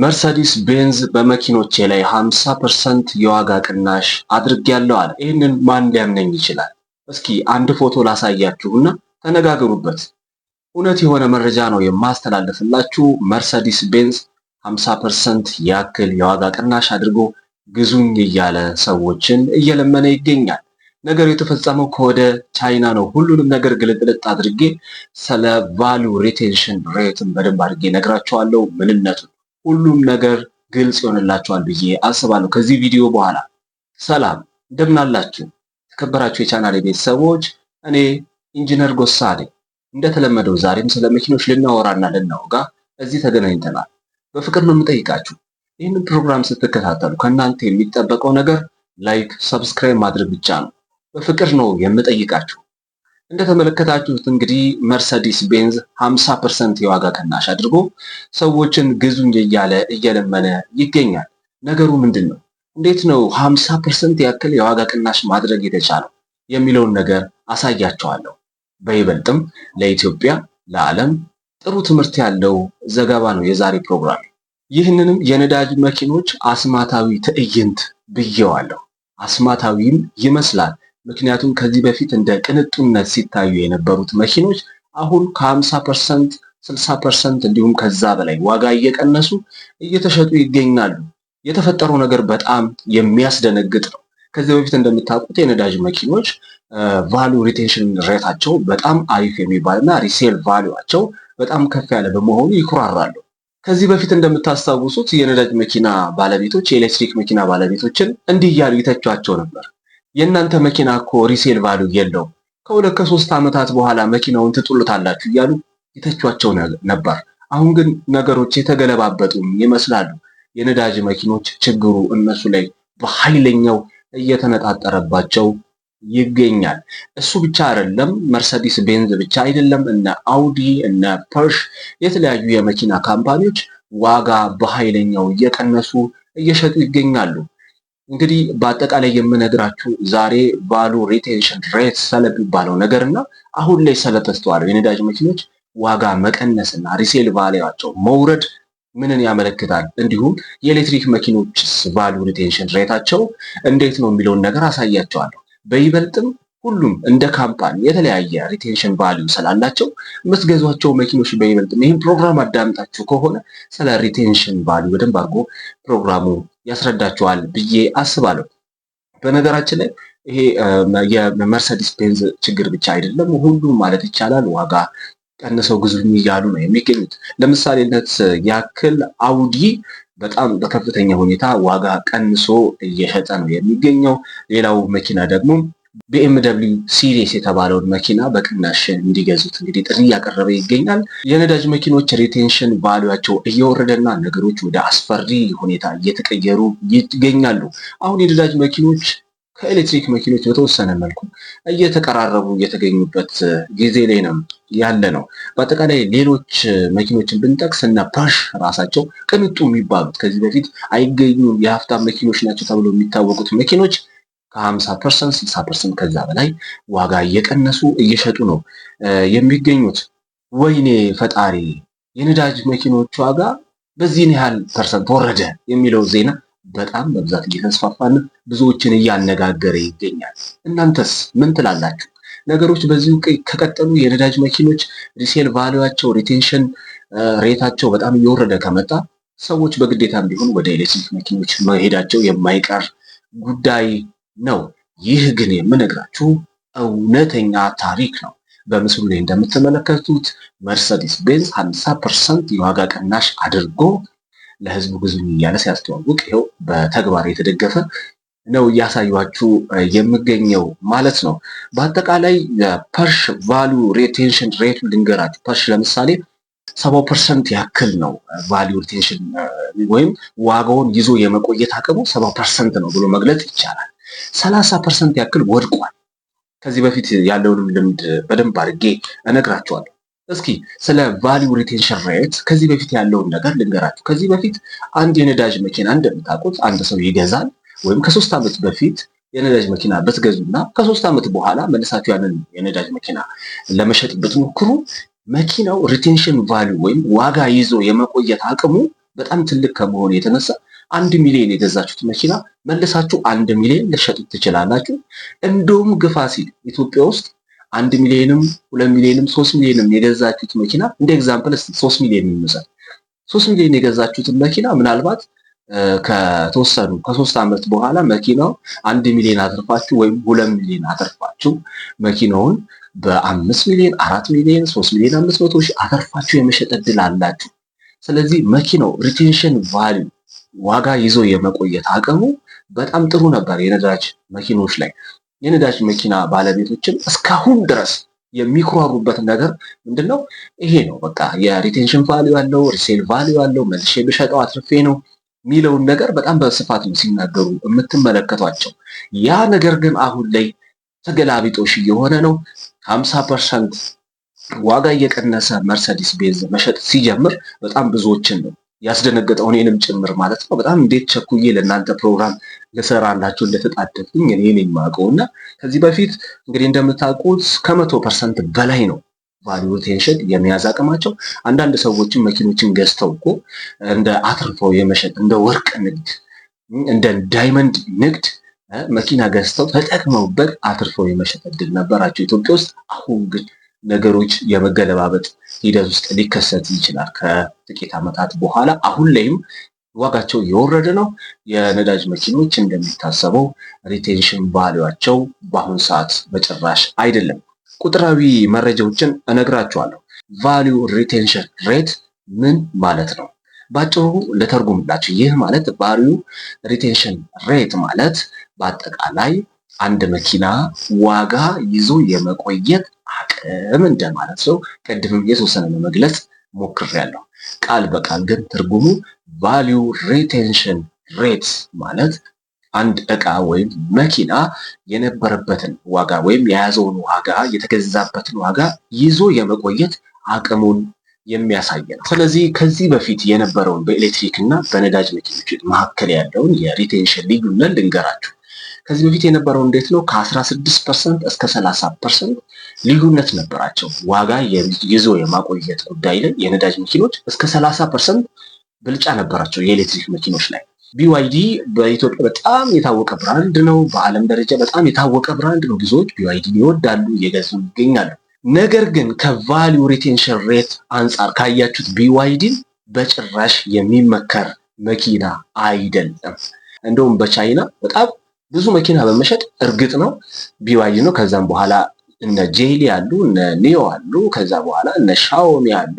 መርሰዲስ ቤንዝ በመኪኖቼ ላይ 50% የዋጋ ቅናሽ አድርጌያለሁ አለ። ይህንን ማን ሊያምነኝ ይችላል? እስኪ አንድ ፎቶ ላሳያችሁና ተነጋገሩበት። እውነት የሆነ መረጃ ነው የማስተላለፍላችሁ። መርሰዲስ ቤንዝ 50% ያክል የዋጋ ቅናሽ አድርጎ ግዙኝ እያለ ሰዎችን እየለመነ ይገኛል። ነገሩ የተፈጸመው ከወደ ቻይና ነው። ሁሉንም ነገር ግልጥልጥ አድርጌ ስለ ቫልዩ ሪቴንሽን ሬትን በደንብ አድርጌ ነግራችኋለሁ። ምንነቱን ሁሉም ነገር ግልጽ ይሆንላችኋል ብዬ አስባለሁ ከዚህ ቪዲዮ በኋላ። ሰላም እንደምን አላችሁ ተከበራችሁ የቻናሌ ቤተሰቦች፣ እኔ ኢንጂነር ጎሳ ነኝ። እንደተለመደው ዛሬም ስለ መኪኖች ልናወራና ልናወጋ እዚህ ተገናኝተናል። በፍቅር ነው የምጠይቃችሁ። ይህንን ፕሮግራም ስትከታተሉ ከእናንተ የሚጠበቀው ነገር ላይክ፣ ሰብስክራይብ ማድረግ ብቻ ነው። በፍቅር ነው የምጠይቃችሁ። እንደተመለከታችሁት እንግዲህ መርሰዲስ ቤንዝ 50% የዋጋ ቅናሽ አድርጎ ሰዎችን ግዙኝ እያለ እየለመነ ይገኛል። ነገሩ ምንድን ነው? እንዴት ነው 50% ያክል የዋጋ ቅናሽ ማድረግ የተቻለው የሚለውን ነገር አሳያቸዋለሁ። በይበልጥም ለኢትዮጵያ ለዓለም ጥሩ ትምህርት ያለው ዘገባ ነው የዛሬ ፕሮግራም። ይህንንም የነዳጅ መኪኖች አስማታዊ ትዕይንት ብዬዋለሁ። አስማታዊም ይመስላል። ምክንያቱም ከዚህ በፊት እንደ ቅንጡነት ሲታዩ የነበሩት መኪኖች አሁን ከ50%፣ 60% እንዲሁም ከዛ በላይ ዋጋ እየቀነሱ እየተሸጡ ይገኛሉ። የተፈጠረው ነገር በጣም የሚያስደነግጥ ነው። ከዚህ በፊት እንደምታውቁት የነዳጅ መኪኖች ቫልዩ ሪቴንሽን ሬታቸው በጣም አሪፍ የሚባልና ሪሴል ቫልዩአቸው በጣም ከፍ ያለ በመሆኑ ይኩራራሉ። ከዚህ በፊት እንደምታስታውሱት የነዳጅ መኪና ባለቤቶች የኤሌክትሪክ መኪና ባለቤቶችን እንዲህ እያሉ ይተቿቸው ነበር። የእናንተ መኪና እኮ ሪሴል ቫልዩ የለውም፣ ከሁለት ከሶስት ዓመታት በኋላ መኪናውን ትጥሉታላችሁ እያሉ ይተቿቸው ነበር። አሁን ግን ነገሮች የተገለባበጡም ይመስላሉ። የነዳጅ መኪኖች ችግሩ እነሱ ላይ በኃይለኛው እየተነጣጠረባቸው ይገኛል። እሱ ብቻ አይደለም፣ መርሰዲስ ቤንዝ ብቻ አይደለም፣ እነ አውዲ እነ ፖርሽ የተለያዩ የመኪና ካምፓኒዎች ዋጋ በኃይለኛው እየቀነሱ እየሸጡ ይገኛሉ። እንግዲህ በአጠቃላይ የምነግራችሁ ዛሬ ቫልዩ ሪቴንሽን ሬት ስለሚባለው ነገርና አሁን ላይ ስለተስተዋለው የነዳጅ መኪኖች ዋጋ መቀነስና ሪሴል ቫልዩአቸው መውረድ ምንን ያመለክታል፣ እንዲሁም የኤሌክትሪክ መኪኖችስ ቫልዩ ሪቴንሽን ሬታቸው እንዴት ነው የሚለውን ነገር አሳያቸዋለሁ። በይበልጥም ሁሉም እንደ ካምፓኒ የተለያየ ሪቴንሽን ቫልዩ ስላላቸው የምትገዟቸው መኪኖች በይበልጥም ይህን ፕሮግራም አዳምጣችሁ ከሆነ ስለ ሪቴንሽን ቫልዩ በደንብ አድርጎ ፕሮግራሙ ያስረዳችኋል ብዬ አስባለሁ። በነገራችን ላይ ይሄ የመርሰዲስ ቤንዝ ችግር ብቻ አይደለም፣ ሁሉም ማለት ይቻላል ዋጋ ቀንሰው ግዙኝ እያሉ ነው የሚገኙት። ለምሳሌነት ያክል አውዲ በጣም በከፍተኛ ሁኔታ ዋጋ ቀንሶ እየሸጠ ነው የሚገኘው። ሌላው መኪና ደግሞ BMW ሲሪስ የተባለውን መኪና በቅናሽ እንዲገዙት እንግዲህ ጥሪ እያቀረበ ይገኛል። የነዳጅ መኪኖች ሪቴንሽን ቫልዩአቸው እየወረደና ነገሮች ወደ አስፈሪ ሁኔታ እየተቀየሩ ይገኛሉ። አሁን የነዳጅ መኪኖች ከኤሌክትሪክ መኪኖች በተወሰነ መልኩ እየተቀራረቡ የተገኙበት ጊዜ ላይ ነው ያለ ነው። በአጠቃላይ ሌሎች መኪኖችን ብንጠቅስ እና ፖርሽ ራሳቸው ቅንጡ የሚባሉት ከዚህ በፊት አይገኙም የሀብታም መኪኖች ናቸው ተብሎ የሚታወቁት መኪኖች ከ50%፣ 60% ከዛ በላይ ዋጋ እየቀነሱ እየሸጡ ነው የሚገኙት። ወይኔ ፈጣሪ! የነዳጅ መኪኖች ዋጋ በዚህን ያህል ፐርሰንት ወረደ የሚለው ዜና በጣም በብዛት እየተስፋፋና ብዙዎችን እያነጋገረ ይገኛል። እናንተስ ምን ትላላችሁ? ነገሮች በዚሁ ከቀጠሉ የነዳጅ መኪኖች ሪሴል ቫልዩአቸው ሪቴንሽን ሬታቸው በጣም እየወረደ ከመጣ ሰዎች በግዴታም ቢሆን ወደ ኤሌክትሪክ መኪኖች መሄዳቸው የማይቀር ጉዳይ ነው። ይህ ግን የምነግራችሁ እውነተኛ ታሪክ ነው። በምስሉ ላይ እንደምትመለከቱት መርሰዲስ ቤንዝ 50% የዋጋ ቅናሽ አድርጎ ለህዝቡ ግዙኝ እያለ ሲያስተዋውቅ ይኸው በተግባር የተደገፈ ነው እያሳያችሁ የሚገኘው ማለት ነው። በአጠቃላይ የፖርሽ ቫልዩ ሪቴንሽን ሬት ልንገራችሁ። ፖርሽ ለምሳሌ 70% ያክል ነው ቫልዩ ሪቴንሽን ወይም ዋጋውን ይዞ የመቆየት አቅሙ 70% ነው ብሎ መግለጽ ይቻላል። 30% ያክል ወድቋል። ከዚህ በፊት ያለውንም ልምድ በደንብ አድርጌ እነግራችኋለሁ። እስኪ ስለ ቫልዩ ሪቴንሽን ሬት ከዚህ በፊት ያለውን ነገር ልንገራችሁ። ከዚህ በፊት አንድ የነዳጅ መኪና እንደምታውቁት አንድ ሰው ይገዛል። ወይም ከ3 ዓመት በፊት የነዳጅ መኪና ብትገዙና ከ3 ዓመት በኋላ መልሳችሁ ያንን የነዳጅ መኪና ለመሸጥ ብትሞክሩ መኪናው ሪቴንሽን ቫልዩ ወይም ዋጋ ይዞ የመቆየት አቅሙ በጣም ትልቅ ከመሆኑ የተነሳ 1 ሚሊዮን የገዛችሁት መኪና መልሳችሁ 1 ሚሊዮን ልትሸጡት ትችላላችሁ። እንደውም ግፋ ሲል ኢትዮጵያ ውስጥ 1 ሚሊዮንም 2 ሚሊዮንም 3 ሚሊዮንም የገዛችሁት መኪና እንደ ኤግዛምፕል 3 ሚሊዮን ይመስላል። 3 ሚሊዮን የገዛችሁትን መኪና ምናልባት ከተወሰኑ ከ3 ዓመት በኋላ መኪናው 1 ሚሊዮን አትርፋችሁ ወይም 2 ሚሊዮን አትርፋችሁ መኪናውን በ5 ሚሊዮን 4 ሚሊዮን 3 ሚሊዮን 500 ሺህ አትርፋችሁ የመሸጥ እድል አላችሁ። ስለዚህ መኪናው ሪቴንሽን ቫልዩ ዋጋ ይዞ የመቆየት አቅሙ በጣም ጥሩ ነበር የነዳጅ መኪኖች ላይ። የነዳጅ መኪና ባለቤቶችን እስካሁን ድረስ የሚኮሩበት ነገር ምንድነው? ይሄ ነው። በቃ የሪቴንሽን ቫልዩ ያለው ሪሴል ቫልዩ ያለው መልሼ ብሸጠው አትርፌ ነው የሚለውን ነገር በጣም በስፋት ነው ሲናገሩ የምትመለከቷቸው። ያ ነገር ግን አሁን ላይ ተገላቢጦሽ እየሆነ ነው። 50% ዋጋ እየቀነሰ መርሰዲስ ቤንዝ መሸጥ ሲጀምር በጣም ብዙዎችን ነው ያስደነገጠው፣ እኔንም ጭምር ማለት ነው። በጣም እንዴት ቸኩዬ ለእናንተ ፕሮግራም ልሰራላችሁ እንደተጣደፍኩኝ እኔ ነኝ የማውቀው። እና ከዚህ በፊት እንግዲህ እንደምታውቁት ከ100% በላይ ነው ቫልዩ ሪቴንሽን የመያዝ አቅማቸው። አንዳንድ ሰዎችም መኪኖችን ገዝተው እኮ እንደ አትርፈው የመሸጥ እንደ ወርቅ ንግድ፣ እንደ ዳይመንድ ንግድ መኪና ገዝተው ተጠቅመውበት አትርፈው የመሸጥ እድል ነበራቸው ኢትዮጵያ ውስጥ። አሁን ግን ነገሮች የመገለባበጥ ሂደት ውስጥ ሊከሰት ይችላል ከጥቂት ዓመታት በኋላ። አሁን ላይም ዋጋቸው እየወረደ ነው። የነዳጅ መኪኖች እንደሚታሰበው ሪቴንሽን ቫልዩአቸው በአሁኑ ሰዓት በጭራሽ አይደለም። ቁጥራዊ መረጃዎችን እነግራችኋለሁ። ቫልዩ ሪቴንሽን ሬት ምን ማለት ነው? ባጭሩ ልተርጉምላችሁ። ይህ ማለት ቫልዩ ሪቴንሽን ሬት ማለት በአጠቃላይ አንድ መኪና ዋጋ ይዞ የመቆየት አቅም እንደማለት ነው። ቅድምም የተወሰነ ለመግለጽ ሞክሬያለሁ። ቃል በቃል ግን ትርጉሙ ቫልዩ ሪቴንሽን ሬት ማለት አንድ ዕቃ ወይም መኪና የነበረበትን ዋጋ ወይም የያዘውን ዋጋ የተገዛበትን ዋጋ ይዞ የመቆየት አቅሙን የሚያሳይ ነው። ስለዚህ ከዚህ በፊት የነበረውን በኤሌክትሪክ እና በነዳጅ መኪኖች መካከል ያለውን የሪቴንሽን ልዩነት ልንገራችሁ። ከዚህ በፊት የነበረው እንዴት ነው? ከ16% እስከ 30% ልዩነት ነበራቸው ዋጋ ይዞ የማቆየት ጉዳይ ላይ። የነዳጅ መኪኖች እስከ 30% ብልጫ ነበራቸው የኤሌክትሪክ መኪኖች ላይ። ቢዋይዲ በኢትዮጵያ በጣም የታወቀ ብራንድ ነው። በዓለም ደረጃ በጣም የታወቀ ብራንድ ነው። ብዙዎች ቢዋይዲን ይወዳሉ፣ እየገዙ ይገኛሉ። ነገር ግን ከቫልዩ ሪቴንሽን ሬት አንጻር ካያችሁት ቢዋይዲን በጭራሽ የሚመከር መኪና አይደለም። እንደውም በቻይና በጣም ብዙ መኪና በመሸጥ እርግጥ ነው ቢዋይዲ ነው። ከዛም በኋላ እነ ጄሊ አሉ፣ እነ ኒዮ አሉ፣ ከዛ በኋላ እነ ሻኦሚ አሉ፣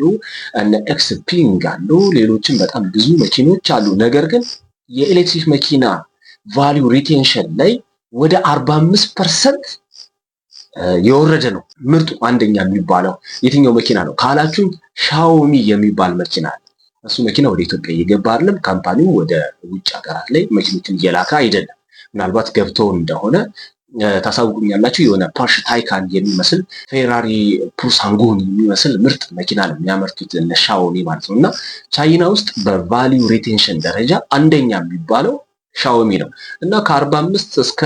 እነ ኤክስፒንግ አሉ፣ ሌሎችም በጣም ብዙ መኪኖች አሉ። ነገር ግን የኤሌክትሪክ መኪና ቫልዩ ሪቴንሽን ላይ ወደ 45% የወረደ ነው። ምርጡ አንደኛ የሚባለው የትኛው መኪና ነው ካላችሁኝ ሻኦሚ የሚባል መኪና አለ። እሱ መኪና ወደ ኢትዮጵያ እየገባ አይደለም። ካምፓኒው ወደ ውጭ ሀገራት ላይ መኪኖችን እየላከ አይደለም። ምናልባት ገብተው እንደሆነ ታሳውቁኛላችሁ። የሆነ ፖርሽ ታይካን የሚመስል ፌራሪ ፑሳንጎን የሚመስል ምርጥ መኪና ነው የሚያመርቱት እነ ሻኦሚ ማለት ነው። እና ቻይና ውስጥ በቫልዩ ሪቴንሽን ደረጃ አንደኛ የሚባለው ሻኦሚ ነው እና ከ45 እስከ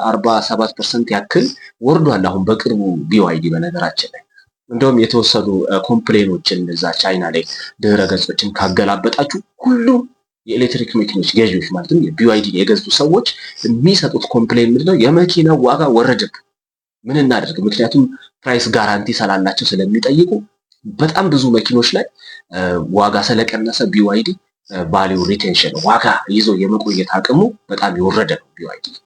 47% ያክል ወርዷል አሁን በቅርቡ ቢዋይዲ። በነገራችን ላይ እንደውም የተወሰኑ ኮምፕሌኖችን እዛ ቻይና ላይ ድህረ ገጾችን ካገላበጣችሁ ሁሉም የኤሌክትሪክ መኪኖች ገዢዎች ማለትም የቢዋይዲን የገዙ ሰዎች የሚሰጡት ኮምፕሌን ምንድነው? የመኪናው ዋጋ ወረደብን፣ ምን እናደርግ? ምክንያቱም ፕራይስ ጋራንቲ ስላላቸው ስለሚጠይቁ በጣም ብዙ መኪኖች ላይ ዋጋ ስለቀነሰ ቢዋይዲ ቫልዩ ሪቴንሽን ዋጋ ይዞ የመቆየት አቅሙ በጣም የወረደ ነው ቢዋይዲ።